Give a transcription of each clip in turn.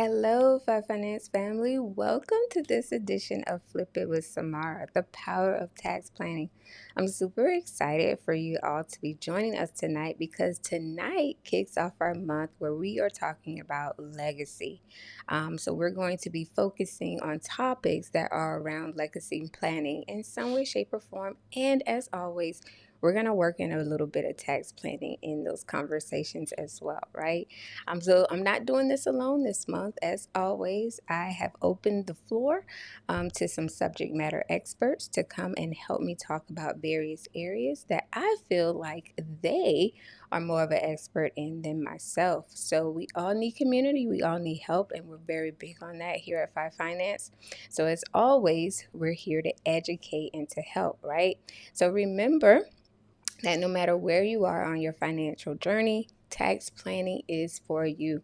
Hello, Five Finance family. Welcome to this edition of Flip It with Samara, the power of tax planning. I'm super excited for you all to be joining us tonight because tonight kicks off our month where we are talking about legacy. So, we're going to be focusing on topics that are around legacy planning in some way, shape, or form. And as always, we're going to work in a little bit of tax planning in those conversations as well, right? So I'm not doing this alone this month. As always, I have opened the floor to some subject matter experts to come and help me talk about various areas that I feel like they are more of an expert in than myself. So we all need community, we all need help, and we're very big on that here at Five Finance. So as always, we're here to educate and to help, right? So remember that no matter where you are on your financial journey, tax planning is for you.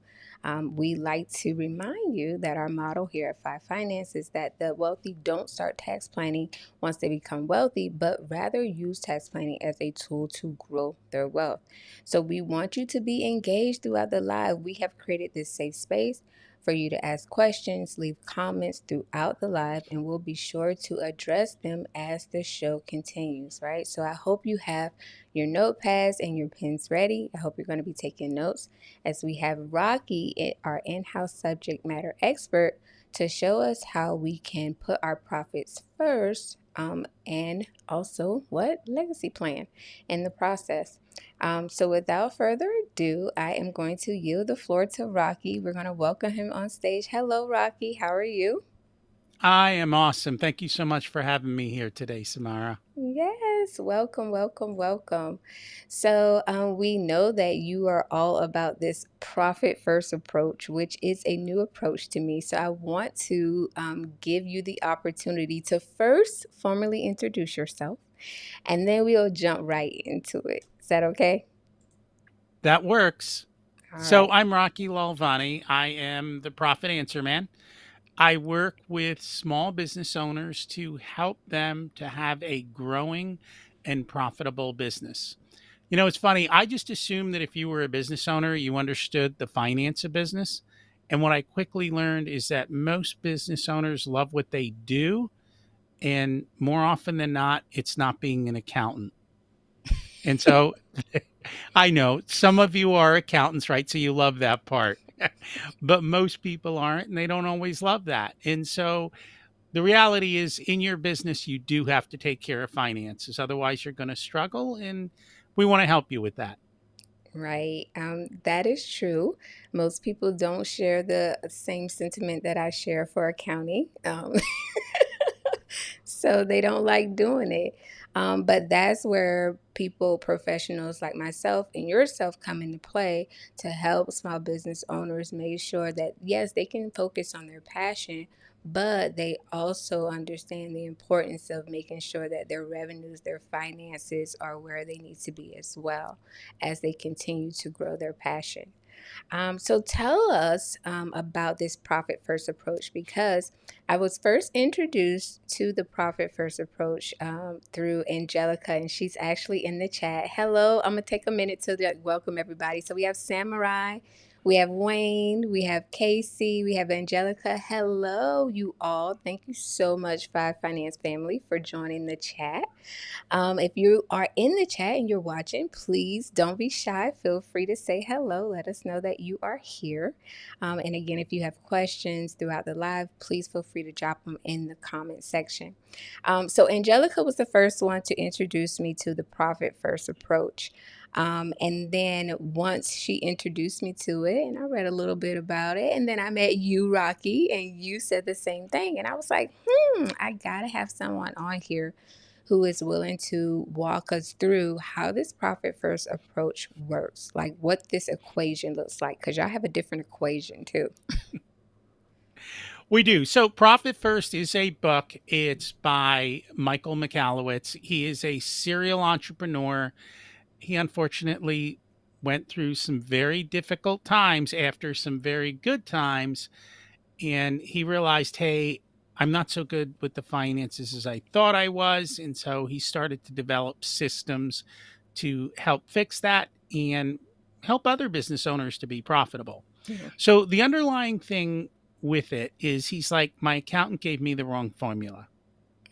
We like to remind you that our motto here at Five Finance is that the wealthy don't start tax planning once they become wealthy, but rather use tax planning as a tool to grow their wealth. So we want you to be engaged throughout the live. We have created this safe space for you to ask questions, leave comments throughout the live, and we'll be sure to address them as the show continues, right? So I hope you have your notepads and your pens ready. I hope you're going to be taking notes as we have Rocky, our in-house subject matter expert, to show us how we can put our profits first and also what legacy plan in the process. So without further ado, I am going to yield the floor to Rocky. We're going to welcome him on stage. Hello, Rocky. How are you? I am awesome. Thank you so much for having me here today, Samara. Yes, welcome, welcome, welcome. So, we know that you are all about this profit first approach, which is a new approach to me. So, I want to give you the opportunity to first formally introduce yourself, and then we'll jump right into it. Is that okay? That works. All So right. I'm Rocky Lalvani. I am the Profit Answer Man. I work with small business owners to help them to have a growing and profitable business. It's funny. I just assumed that if you were a business owner, you understood the finance of business. And what I quickly learned is that most business owners love what they do. And more often than not, it's not being an accountant. And so I know some of you are accountants, right? So you love that part. But most people aren't, and they don't always love that. And so the reality is, in your business, you do have to take care of finances. Otherwise, you're going to struggle. And we want to help you with that. Right. That is true. Most people don't share the same sentiment that I share for accounting. So they don't like doing it. But that's where people, professionals like myself and yourself, come into play to help small business owners make sure that, yes, they can focus on their passion, but they also understand the importance of making sure that their revenues, their finances are where they need to be as well as they continue to grow their passion. So tell us about this profit first approach because I was first introduced to the profit first approach through Angelica, and she's actually in the chat. Hello, I'm gonna take a minute to welcome everybody. So we have Samurai, we have Wayne, we have Casey, we have Angelica. Hello, you all. Thank you so much, Five Finance family, for joining the chat. If you are in the chat and you're watching, please don't be shy. Feel free to say hello. Let us know that you are here. And again, if you have questions throughout the live, please feel free to drop them in the comment section. So, Angelica was the first one to introduce me to the profit first approach. And then once she introduced me to it, and I read a little bit about it, and then I met you, Rocky, and you said the same thing. And I was like, I gotta have someone on here who is willing to walk us through how this profit first approach works, like what this equation looks like, because y'all have a different equation too. We do. So, Profit First is a book. It's by Michael Michalowicz. He is a serial entrepreneur. He unfortunately went through some very difficult times after some very good times. And he realized, hey, I'm not so good with the finances as I thought I was. And so he started to develop systems to help fix that and help other business owners to be profitable. Mhm. So the underlying thing with it is he's like, my accountant gave me the wrong formula,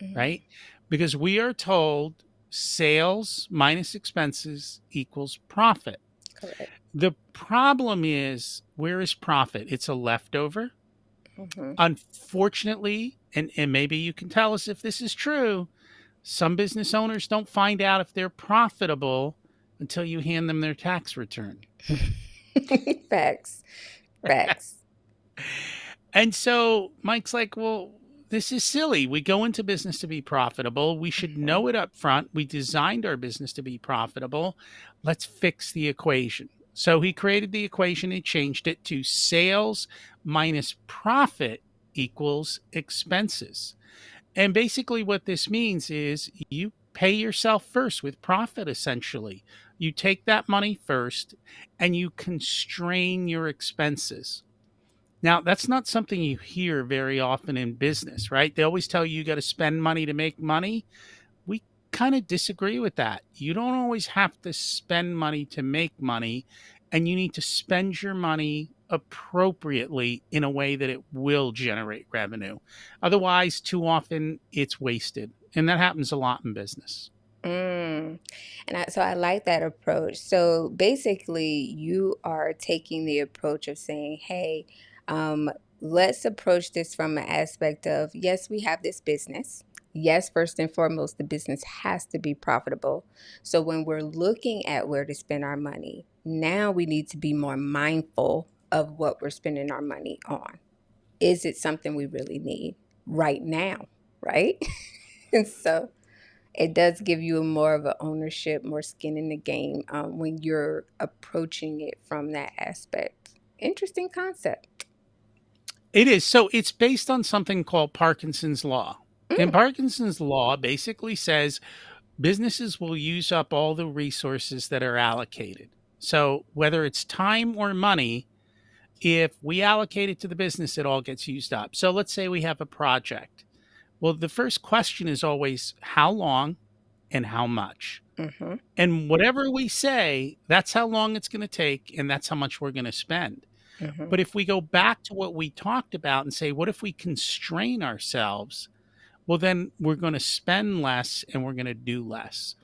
Mhm. right? Because we are told sales minus expenses equals profit. Correct. The problem is, where is profit? It's a leftover. Mhm. Unfortunately, and maybe you can tell us if this is true, some business owners don't find out if they're profitable until you hand them their tax return. Facts. Facts. And so Mike's like, well, this is silly. We go into business to be profitable. We should Mhm. know it up front. We designed our business to be profitable. Let's fix the equation. So he created the equation and changed it to sales minus profit equals expenses. And basically, what this means is you pay yourself first with profit, essentially. You take that money first and you constrain your expenses. Now, that's not something you hear very often in business, right? They always tell you got to spend money to make money. We kind of disagree with that. You don't always have to spend money to make money, and you need to spend your money appropriately in a way that it will generate revenue. Otherwise, too often it's wasted. And that happens a lot in business. Mm. So I like that approach. So basically, you are taking the approach of saying, hey, um, let's approach this from an aspect of, yes, we have this business. Yes, first and foremost, the business has to be profitable. So when we're looking at where to spend our money, now we need to be more mindful of what we're spending our money on. Is it something we really need right now? Right? And so it does give you more of a ownership, more skin in the game when you're approaching it from that aspect. Interesting concept. It is. So it's based on something called Parkinson's Law. And Mm, Parkinson's Law basically says businesses will use up all the resources that are allocated. So whether it's time or money, if we allocate it to the business, it all gets used up. So let's say we have a project. Well, the first question is always how long and how much. mm-hmm, And whatever we say, that's how long it's going to take and that's how much we're going to spend. mm-hmm, But if we go back to what we talked about and say, what if we constrain ourselves? Well, then we're going to spend less and we're going to do less.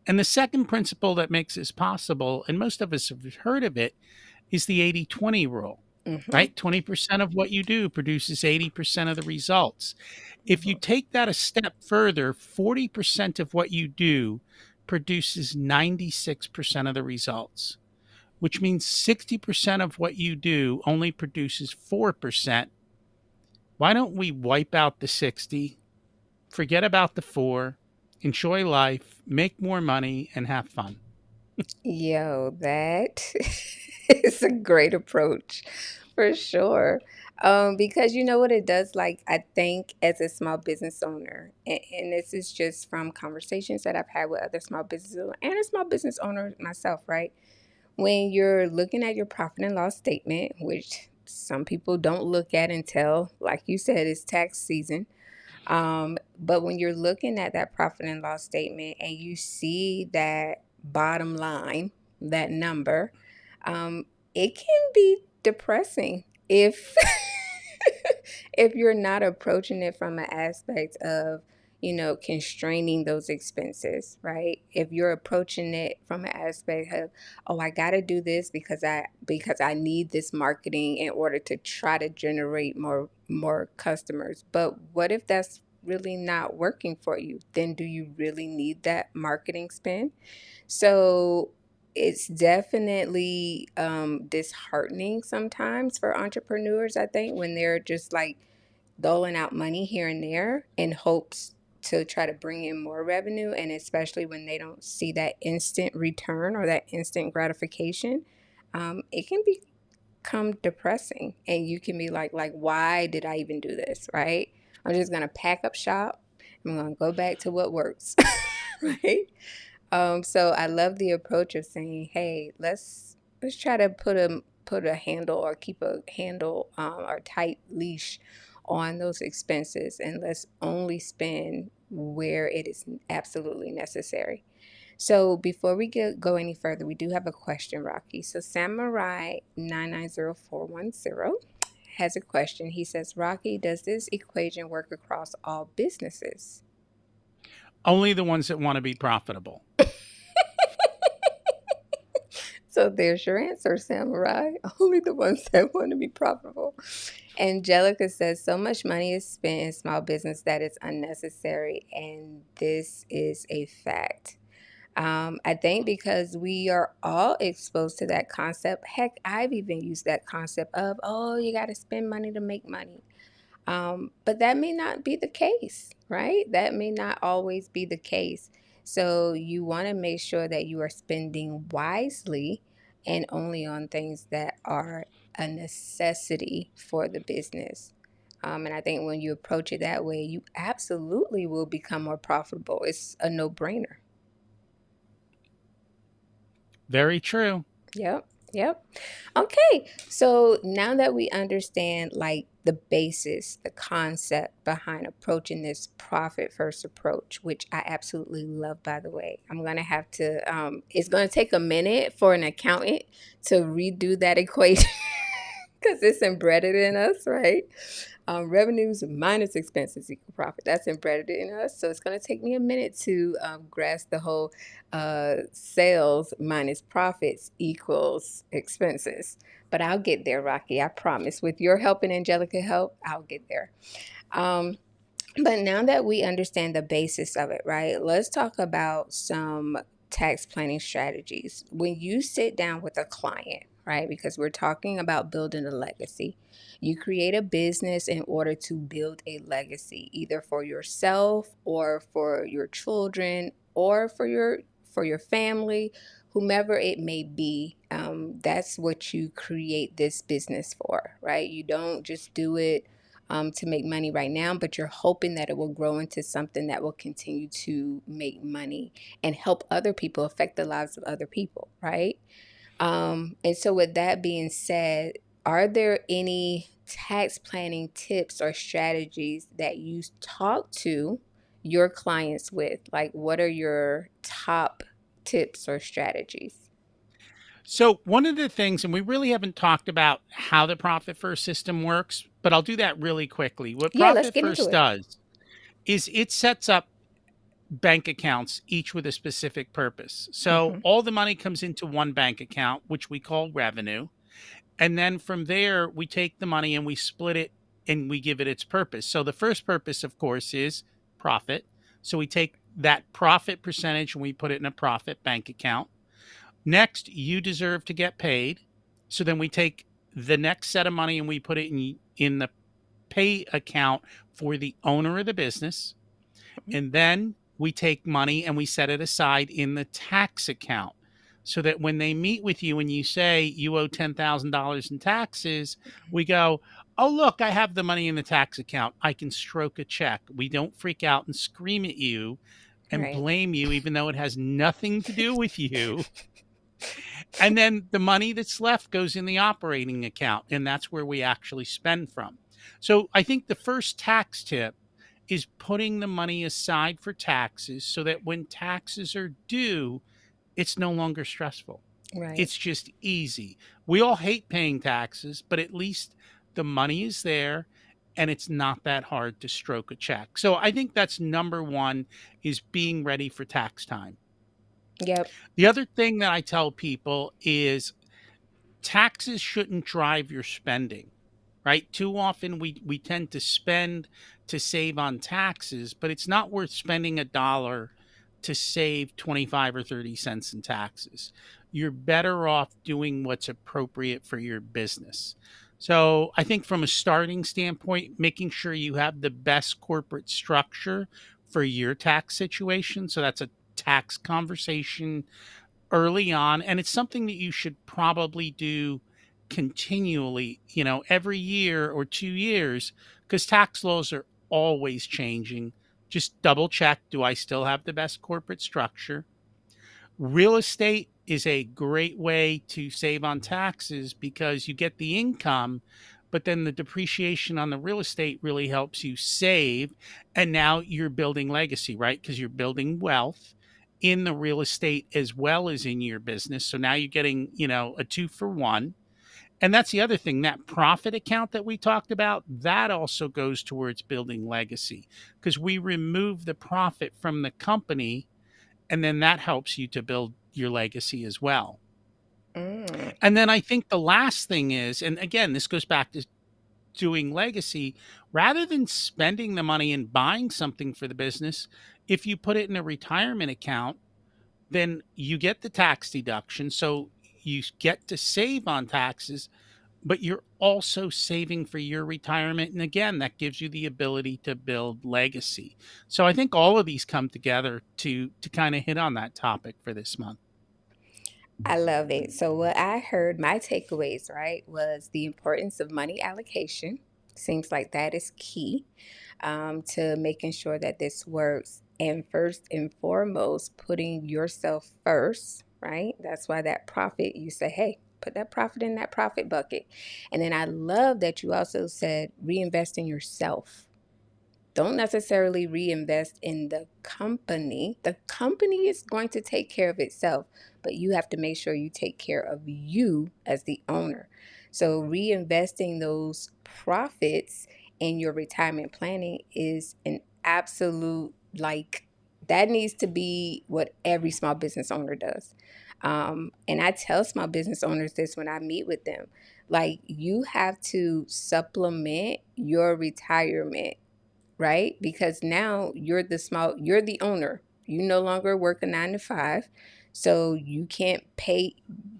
And the second principle that makes this possible, and most of us have heard of it, is the 80-20 rule, mm-hmm, right? 20% of what you do produces 80% of the results. If you mm-hmm. take that a step further, 40% of what you do produces 96% of the results, which means 60% of what you do only produces 4%. Why don't we wipe out the 60, forget about the 4, enjoy life, make more money, and have fun? Yo, that is a great approach for sure. Because you know what it does, like I think as a small business owner, and this is just from conversations that I've had with other small business and a small business owner myself, right? When you're looking at your profit and loss statement, which some people don't look at until, like you said, it's tax season. But when you're looking at that profit and loss statement and you see that bottom line, that number, um, it can be depressing if if you're not approaching it from an aspect of, constraining those expenses, right? If you're approaching it from an aspect of, oh, I got to do this because I need this marketing in order to try to generate more customers. But what if that's really not working for you? Then do you really need that marketing spend? So it's definitely disheartening sometimes for entrepreneurs, I think, when they're just like doling out money here and there in hopes to try to bring in more revenue. And especially when they don't see that instant return or that instant gratification, it can become depressing. And you can be like, why did I even do this? Right? I'm just going to pack up shop. I'm going to go back to what works. Right? So I love the approach of saying, "Hey, let's try to put a handle or keep a handle or tight leash on those expenses, and let's only spend where it is absolutely necessary." So before we go any further, we do have a question, Rocky. So Samurai 990410 has a question. He says, Rocky, does this equation work across all businesses? Only the ones that want to be profitable. So there's your answer, Samurai. Only the ones that want to be profitable. Angelica says, so much money is spent in small business that is unnecessary, and this is a fact. I think because we are all exposed to that concept. Heck, I've even used that concept of, oh, you got to spend money to make money. But that may not be the case, right? That may not always be the case. So you want to make sure that you are spending wisely and only on things that are a necessity for the business. And I think when you approach it that way, you absolutely will become more profitable. It's a no brainer. Very true. Yep. Yep. Okay. So now that we understand like the basis, the concept behind approaching this profit first approach, which I absolutely love, by the way, I'm going to have to, it's going to take a minute for an accountant to redo that equation because it's embedded in us, right? Revenues minus expenses equal profit. That's embedded in us. So it's going to take me a minute to grasp the whole sales minus profits equals expenses. But I'll get there, Rocky. I promise. With your help and Angelica help, I'll get there. Um, but now that we understand the basis of it, right, let's talk about some tax planning strategies. When you sit down with a client, right, because we're talking about building a legacy, you create a business in order to build a legacy, either for yourself or for your children or for your family, whomever it may be. That's what you create this business for, right? You don't just do it to make money right now, but you're hoping that it will grow into something that will continue to make money and help other people, affect the lives of other people, right? And so, with that being said, are there any tax planning tips or strategies that you talk to your clients with? Like, what are your top tips or strategies? So, one of the things, and we really haven't talked about how the Profit First system works, but I'll do that really quickly. What Yeah, let's Profit get into First it. does is it sets up bank accounts, each with a specific purpose. So, Hmm. all the money comes into one bank account, which we call revenue. And then from there, we take the money and we split it and we give it its purpose. So, the first purpose, of course, is profit. So, we take that profit percentage and we put it in a profit bank account. Next, you deserve to get paid. So then we take the next set of money and we put it in the pay account for the owner of the business. And then we take money and we set it aside in the tax account so that when they meet with you and you say you owe $10,000 in taxes, we go, oh, look, I have the money in the tax account. I can stroke a check. We don't freak out and scream at you and Right. blame you, even though it has nothing to do with you. And then the money that's left goes in the operating account, and that's where we actually spend from. So I think the first tax tip is putting the money aside for taxes so that when taxes are due, it's no longer stressful. Right. It's just easy. We all hate paying taxes, but at least the money is there and it's not that hard to stroke a check. So I think that's number one, is being ready for tax time. Yep. The other thing that I tell people is taxes shouldn't drive your spending, right? Too often we tend to spend to save on taxes, but it's not worth spending a dollar to save 25 or 30 cents in taxes. You're better off doing what's appropriate for your business. So, I think from a starting standpoint, making sure you have the best corporate structure for your tax situation. So, that's a tax conversation early on, and it's something that you should probably do continually, every year or 2 years, because tax laws are always changing. Just double check, do I still have the best corporate structure? Real estate is a great way to save on taxes because you get the income, but then the depreciation on the real estate really helps you save. And now you're building legacy, right? Because you're building wealth. in the real estate as well as in your business. So now you're getting, a two for one. And that's the other thing, that profit account that we talked about, that also goes towards building legacy because we remove the profit from the company, and then that helps you to build your legacy as well. Mm. And then I think the last thing is, and again, this goes back to doing legacy, rather than spending the money and buying something for the business, if you put it in a retirement account, then you get the tax deduction. So you get to save on taxes, but you're also saving for your retirement. And again, that gives you the ability to build legacy. So I think all of these come together to kind of hit on that topic for this month. I love it. So, what I heard, my takeaways, right, was the importance of money allocation. Seems like that is key to making sure that this works. And first and foremost, putting yourself first, right? That's why that profit, you say, hey, put that profit in that profit bucket. And then I love that you also said reinvest in yourself. Don't necessarily reinvest in the company. The company is going to take care of itself, but you have to make sure you take care of you as the owner. So, reinvesting those profits in your retirement planning is an absolute, like, that needs to be what every small business owner does. And I tell small business owners this when I meet with them, like, you have to supplement your retirement, right? Because now you're the owner. You no longer work a 9 to 5. So you can't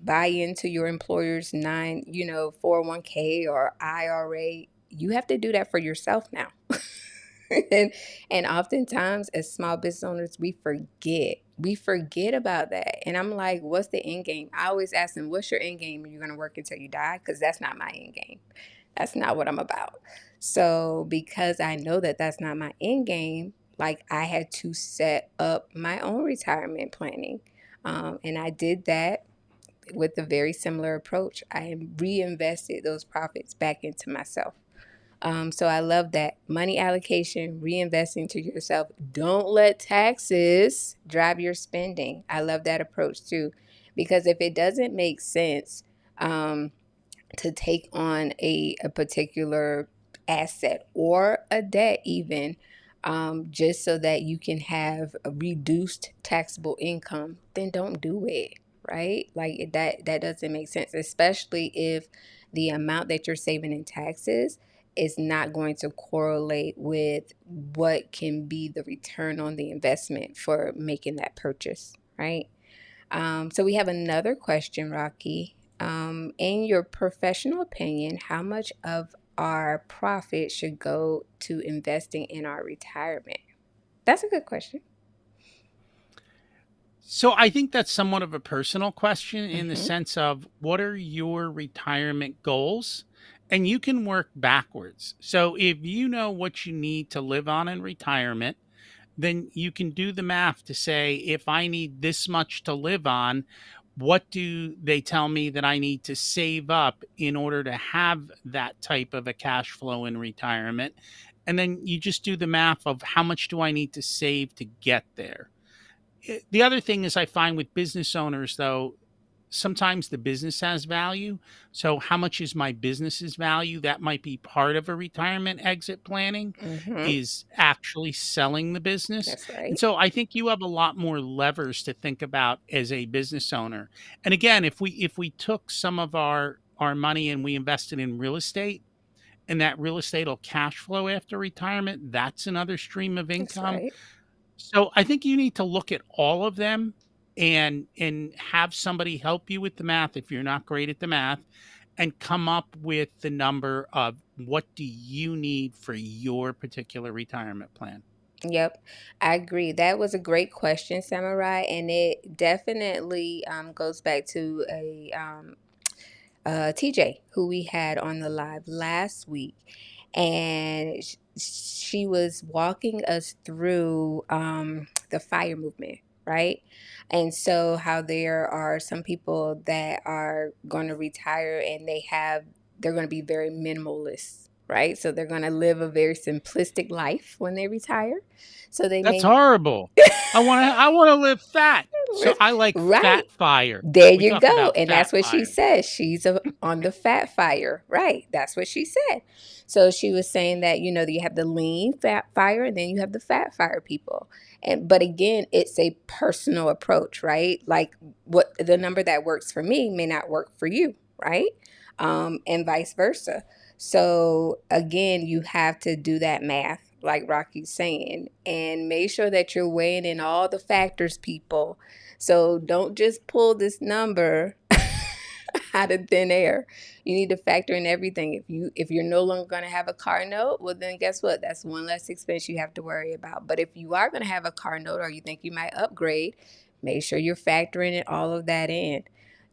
buy into your employer's 401k or IRA. You have to do that for yourself now. and and oftentimes as small business owners, we forget about that. And I'm like, what's the end game? I always ask them, what's your end game? Are you going to work until you die? Because that's not my end game. That's not what I'm about. So because I know that that's not my end game, like, I had to set up my own retirement planning. And I did that with a very similar approach. I reinvested those profits back into myself. So I love that. Money allocation, reinvesting to yourself. Don't let taxes drive your spending. I love that approach too. Because if it doesn't make sense to take on a particular asset or a debt, even just so that you can have a reduced taxable income, then don't do it. Right? Like, that doesn't make sense, especially if the amount that you're saving in taxes is not going to correlate with what can be the return on the investment for making that purchase, right? So we have another question, Rocky. In your professional opinion, how much of our profit should go to investing in our retirement? That's a good question. So I think that's somewhat of a personal question in the Mm-hmm. sense of what are your retirement goals? And you can work backwards. So if you know what you need to live on in retirement, then you can do the math to say, if I need this much to live on, what do they tell me that I need to save up in order to have that type of a cash flow in retirement? And then you just do the math of how much do I need to save to get there. The other thing is, I find with business owners, though, sometimes the business has value. So, how much is my business's value? That might be part of a retirement exit planning, Mm-hmm. is actually selling the business. That's And right. so, I think you have a lot more levers to think about as a business owner. And again, if we took some of our money and we invested in real estate, and that real estate will cash flow after retirement, that's another stream of That's income. right. So I think you need to look at all of them and have somebody help you with the math if you're not great at the math, and come up with the number of what do you need for your particular retirement plan. Yep, I agree. That was a great question, Samurai, and it definitely goes back to TJ, who we had on the live last week, and she was walking us through the fire movement, right? And so, how there are some people that are going to retire and they're going to be very minimalist. right? So they're going to live a very simplistic life when they retire. So they That's may, horrible. I wanna live fat. So I like right. fat fire. There We you talked go. about And fat that's what she fire. said. She's on the fat fire. Right. That's what she said. So she was saying that, you have the lean fat fire and then you have the fat fire people. But again, it's a personal approach, right? Like what the number that works for me may not work for you, right? And vice versa. So again, you have to do that math, like Rocky's saying, and make sure that you're weighing in all the factors, people. So don't just pull this number out of thin air. You need to factor in everything. If you're no longer going to have a car note, well then guess what? That's one less expense you have to worry about. But if you are going to have a car note or you think you might upgrade, make sure you're factoring all of that in.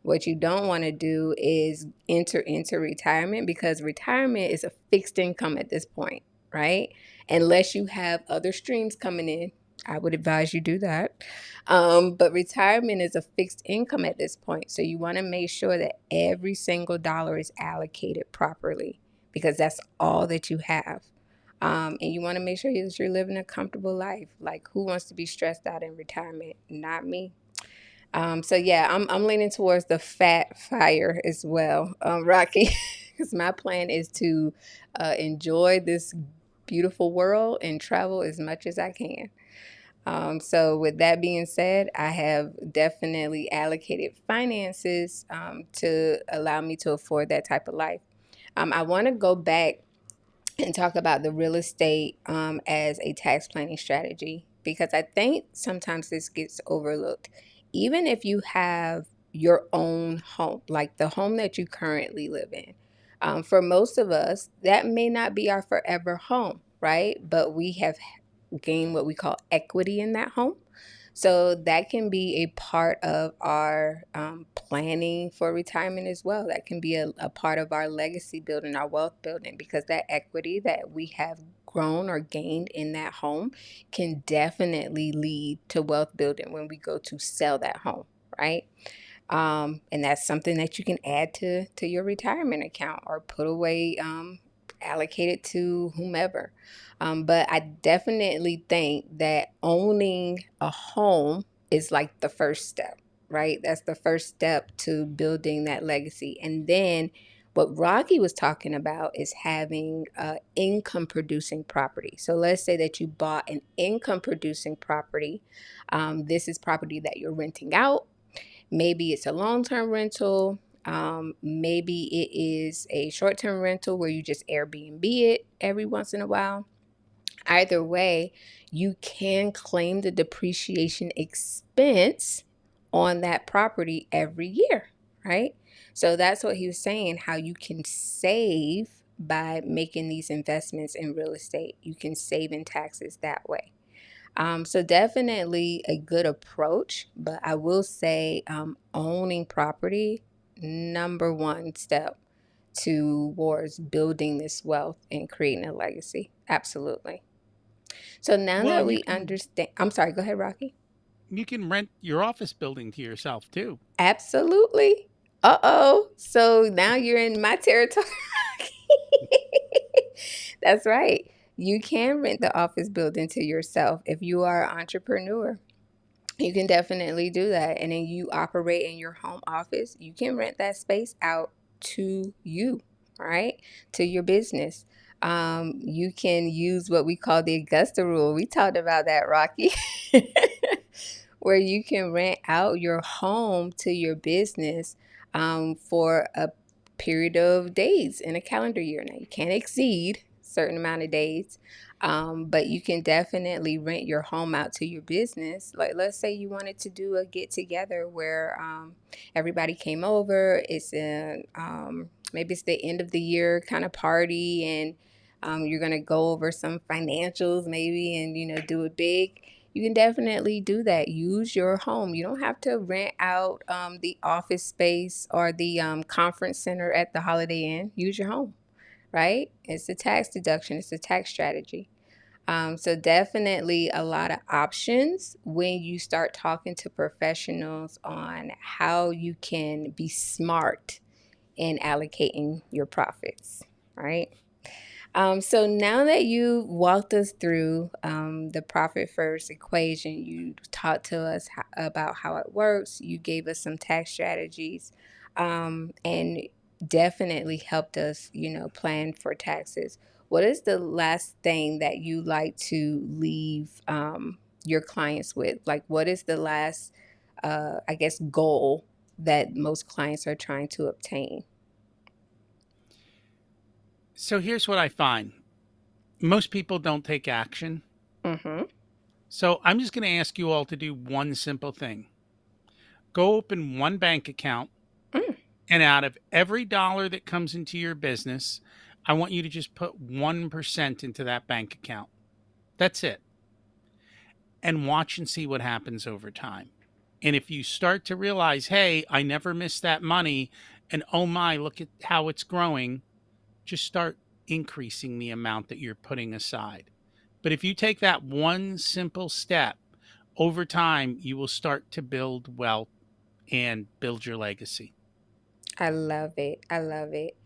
What you don't want to do is enter into retirement, because retirement is a fixed income at this point, right? Unless you have other streams coming in, I would advise you do that. But retirement is a fixed income at this point. So you want to make sure that every single dollar is allocated properly, because that's all that you have. And you want to make sure that you're living a comfortable life. Like, who wants to be stressed out in retirement? Not me. So yeah, I'm leaning towards the fat fire as well, Rocky, because my plan is to enjoy this beautiful world and travel as much as I can. So with that being said, I have definitely allocated finances to allow me to afford that type of life. I want to go back and talk about the real estate as a tax planning strategy, because I think sometimes this gets overlooked. Even if you have your own home, like the home that you currently live in, for most of us, that may not be our forever home, right? But we have gain what we call equity in that home. So that can be a part of our planning for retirement as well. That can be a part of our legacy building, our wealth building, because that equity that we have grown or gained in that home can definitely lead to wealth building when we go to sell that home, right? And that's something that you can add to your retirement account or put away, allocate it to whomever. But I definitely think that owning a home is like the first step, right? That's the first step to building that legacy. And then what Rocky was talking about is having income producing property. So let's say that you bought an income producing property. This is property that you're renting out. Maybe it's a long-term rental. Maybe it is a short-term rental where you just Airbnb it every once in a while. Either way, you can claim the depreciation expense on that property every year, right? So that's what he was saying, how you can save by making these investments in real estate. You can save in taxes that way. So definitely a good approach, but I will say owning property, number one step towards building this wealth and creating a legacy. Absolutely. So now Well, that we understand, I'm sorry, go ahead, Rocky. you can rent your office building to yourself too. Absolutely. Uh-oh. So now you're in my territory. That's right. You can rent the office building to yourself if you are an entrepreneur. You can definitely do that. And then you operate in your home office. You can rent that space out to you, right? To your business. You can use what we call the Augusta rule. We talked about that, Rocky, where you can rent out your home to your business for a period of days in a calendar year. Now, you can't exceed a certain amount of days, but you can definitely rent your home out to your business. Like, let's say you wanted to do a get together where everybody came over. Maybe it's the end of the year kind of party, and you're gonna go over some financials maybe, and do it big. You can definitely do that. Use your home. You don't have to rent out the office space or the conference center at the Holiday Inn. Use your home, right? It's a tax deduction. It's a tax strategy. So definitely a lot of options when you start talking to professionals on how you can be smart in allocating your profits, right? So now that you walked us through the profit first equation, you talked to us about how it works. You gave us some tax strategies, and definitely helped us, plan for taxes. What is the last thing that you like to leave your clients with? Like, what is the last, I guess, goal that most clients are trying to obtain? So here's what I find. Most people don't take action. Mm-hmm. So I'm just going to ask you all to do one simple thing. Go open one bank account, Mm, and out of every dollar that comes into your business, I want you to just put 1% into that bank account. That's it. And watch and see what happens over time. And if you start to realize, hey, I never missed that money, and oh my, look at how it's growing, just start increasing the amount that you're putting aside. But if you take that one simple step, over time, you will start to build wealth and build your legacy. I love it. I love it.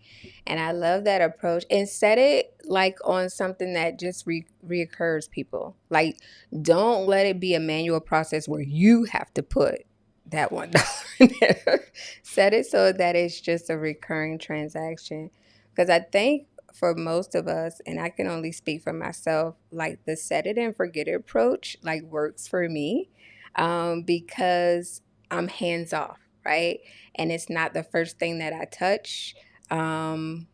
And I love that approach. And set it like on something that just reoccurs, people. Like, don't let it be a manual process where you have to put that $1 in there. Set it so that it's just a recurring transaction. Because I think for most of us, and I can only speak for myself, like the set it and forget it approach, like works for me, because I'm hands off, right? And it's not the first thing that I touch. When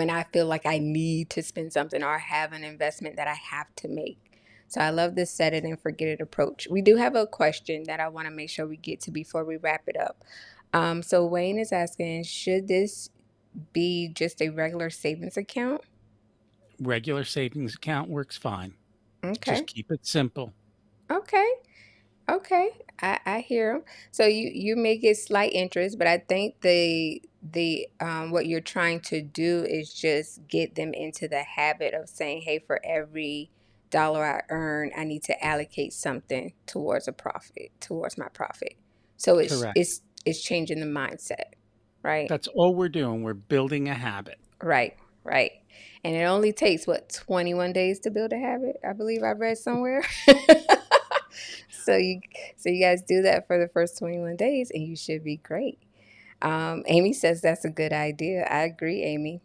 I feel like I need to spend something or have an investment that I have to make. So I love this set it and forget it approach. We do have a question that I want to make sure we get to before we wrap it up. So Wayne is asking, should this be just a regular savings account? Regular savings account works fine. Just Okay. keep it simple. Okay. Okay, I hear 'em. So you make it slight interest, but I think the what you're trying to do is just get them into the habit of saying, "Hey, for every dollar I earn, I need to allocate something towards a profit, towards my profit." So it's Correct. it's it's changing the mindset, right? That's all we're doing. We're building a habit. Right, right. And it only takes what, 21 days to build a habit? I believe I read somewhere. So you guys do that for the first 21 days and you should be great. Amy says that's a good idea. I agree, Amy.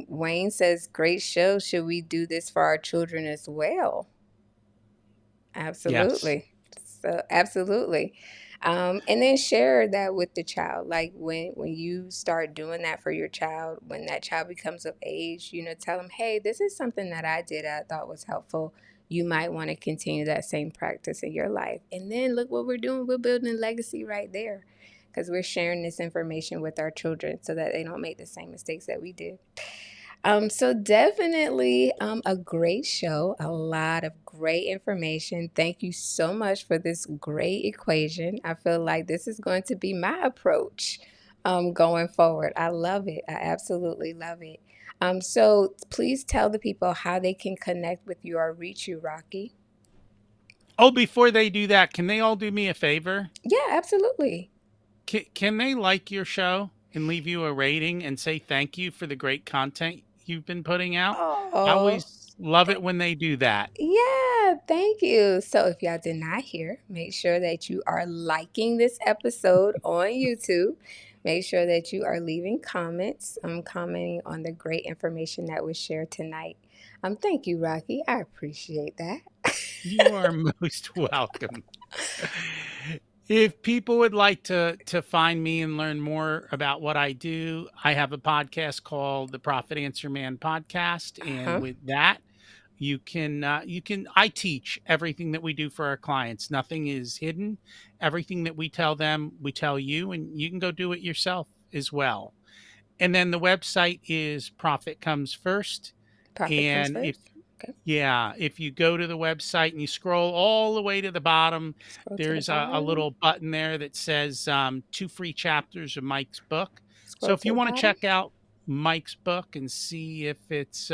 Wayne says, great show. Should we do this for our children as well? Yes. Absolutely. So absolutely. And then share that with the child. Like when you start doing that for your child, when that child becomes of age, tell them, hey, this is something that I did I thought was helpful. You might want to continue that same practice in your life. And then look what we're doing. We're building legacy right there because we're sharing this information with our children so that they don't make the same mistakes that we did. So definitely a great show, a lot of great information. Thank you so much for this great equation. I feel like this is going to be my approach going forward. I love it. I absolutely love it. So please tell the people how they can connect with you or reach you, Rocky. Oh, before they do that, can they all do me a favor? Yeah, absolutely. Can they like your show and leave you a rating and say thank you for the great content you've been putting out? I Oh, always love th- it when they do that. yeah, thank you. So, if y'all did not hear, make sure that you are liking this episode on YouTube. Make sure that you are leaving comments, commenting on the great information that was shared tonight. Thank you, Rocky. I appreciate that. You are most welcome. If people would like to find me and learn more about what I do, I have a podcast called the Profit Answer Man podcast, and Huh? with that, you can I teach everything that we do for our clients. Nothing is hidden. Everything that we tell them, we tell you, and you can go do it yourself as well. And then the website is Profit Comes First. Profit comes And if first. Okay. yeah, if you go to the website and you scroll all the way to the bottom, Scroll to the there's a bottom. little button there that says 2 free chapters of Mike's book. So Scroll if to you the want to bottom. check out Mike's book and see if it's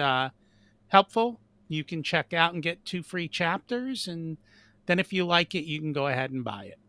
helpful, you can check out and get 2 free chapters. And then if you like it, you can go ahead and buy it.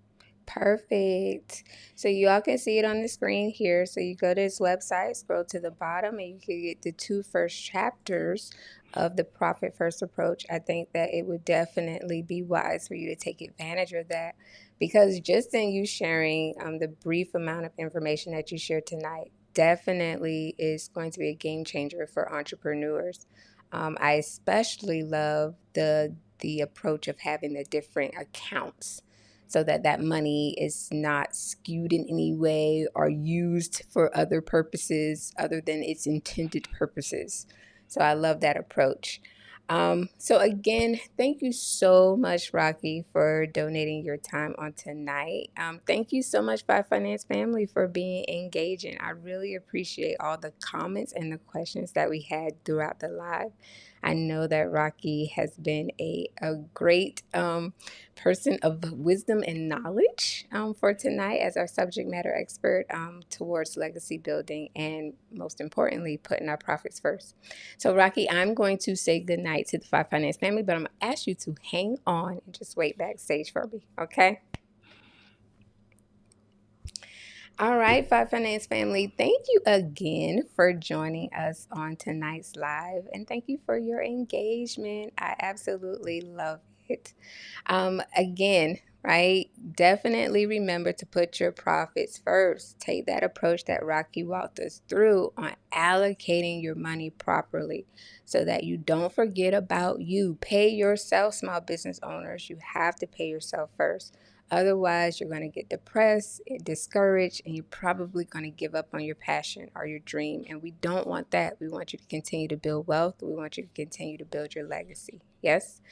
Perfect. So you all can see it on the screen here. So you go to his website, scroll to the bottom, and you can get the two first chapters of the Profit First approach. I think that it would definitely be wise for you to take advantage of that because just in you sharing the brief amount of information that you shared tonight definitely is going to be a game changer for entrepreneurs. I especially love the approach of having the different accounts so that that money is not skewed in any way or used for other purposes other than its intended purposes. So I love that approach. So again, thank you so much, Rocky, for donating your time on tonight. Thank you so much, Five Finance Family, for being engaging. I really appreciate all the comments and the questions that we had throughout the live. I know that Rocky has been a great person of wisdom and knowledge for tonight as our subject matter expert towards legacy building and most importantly, putting our profits first. So, Rocky, I'm going to say goodnight to the Five Finance Family, but I'm going to ask you to hang on and just wait backstage for me, okay? All right, Five Finance Family, thank you again for joining us on tonight's live, and thank you for your engagement. I absolutely love it. Again, right? Definitely remember to put your profits first. Take that approach that Rocky walked us through on allocating your money properly so that you don't forget about you. Pay yourself, small business owners. You have to pay yourself first. Otherwise, you're going to get depressed, discouraged, and you're probably going to give up on your passion or your dream. And we don't want that. We want you to continue to build wealth. We want you to continue to build your legacy. Yes?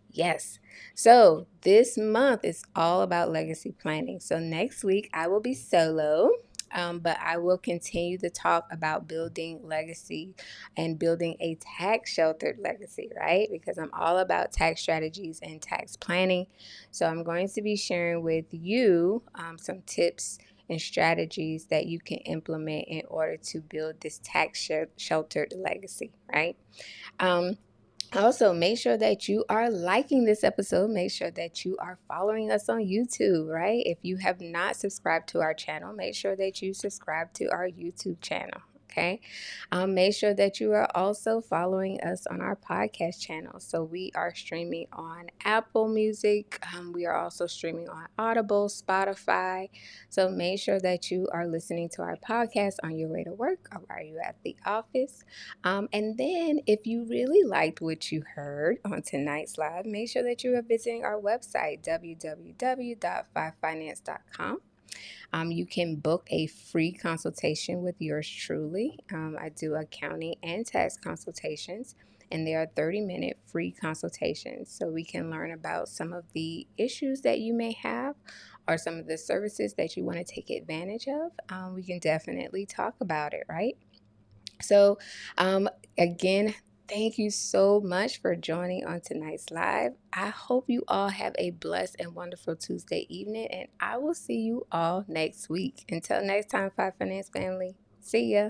Yes. So this month is all about legacy planning. So next week I will be solo, but I will continue to talk about building legacy and building a tax sheltered legacy, right? Because I'm all about tax strategies and tax planning. So I'm going to be sharing with you some tips and strategies that you can implement in order to build this tax sheltered legacy, right? Um, Also, make sure that you are liking this episode. Make sure that you are following us on YouTube, right? If you have not subscribed to our channel, make sure that you subscribe to our YouTube channel. Okay. Make sure that you are also following us on our podcast channel. So we are streaming on Apple Music. We are also streaming on Audible, Spotify. So make sure that you are listening to our podcast on your way to work or while you're at the office. And then, if you really liked what you heard on tonight's live, make sure that you are visiting our website, www.fivefinance.com. You can book a free consultation with yours truly. I do accounting and tax consultations, and they are 30-minute free consultations. So we can learn about some of the issues that you may have or some of the services that you want to take advantage of. We can definitely talk about it, right? So, again, thank you so much for joining on tonight's live. I hope you all have a blessed and wonderful Tuesday evening, and I will see you all next week. Until next time, Five Finance Family, see ya.